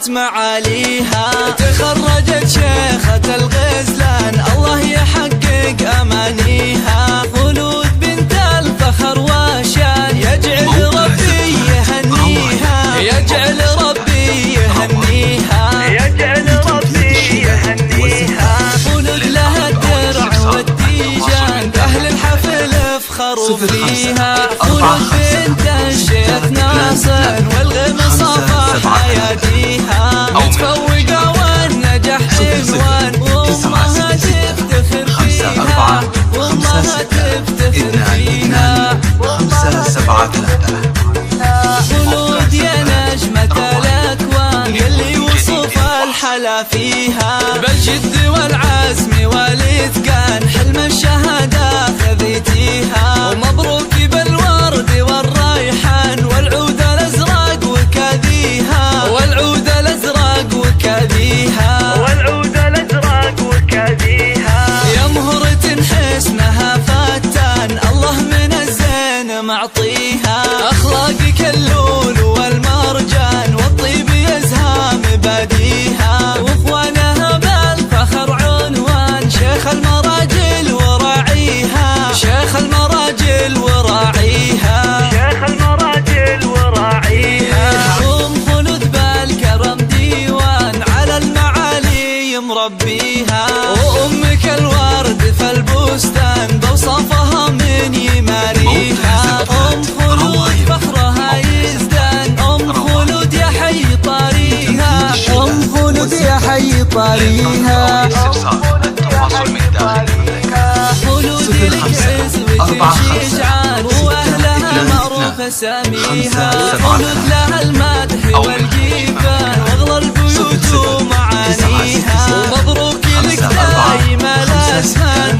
عظمت معاليها. تخرجت شيخة الغزلان الله يحقق أمانيها. خلود بنت الفخر والشان يجعل ربي يهنيها، يجعل ربي يهنيها، يجعل ربي يهنيها. خلود لها الدرع والتيجان أهل الحفل افخروا فيها. خلود بنت الشيخ ناصر والغم صفى حياتيها. متفوقة والنجاح عنوان وامها تفتخر فيها، وامها تفتخر فيها. 5 7 3. خلود يا نجمة الأكوان يلي وصف الحلا فيها. بالجد والعزم والإتقان حلم الشهادة خذيتيها. ومبروك بالورد والريحان والعود الأزرق وكاديها، والعود الأزرق وكاديها، والعود الأزرق وكاديها. يا مهرة حسنها فتان الله من الزين معطيها. أخلاقك اللول والمرجان والطيب يزهى مباديها. واخوانها بالفخر عنوان شيخ المراجل وراعيها، شيخ المراجل وراعيها، شيخ المراجل وراعيها. أم خلود بالكرم ديوان على المعالي مربيها. وأمك الورد في البستان بوصفها من يماريها. أم خلود فخرها يزدان، أم خلود يا حي طاريها، أم خلود يا حي طاريها. التواصل من داخل المملكة. خلود لك عزوة شجعان وأهلها معروف أساميها. خلود لها المدح والجيفان وأغلى البيوت ومعانيها. ومبروك لك دايم الأسمان.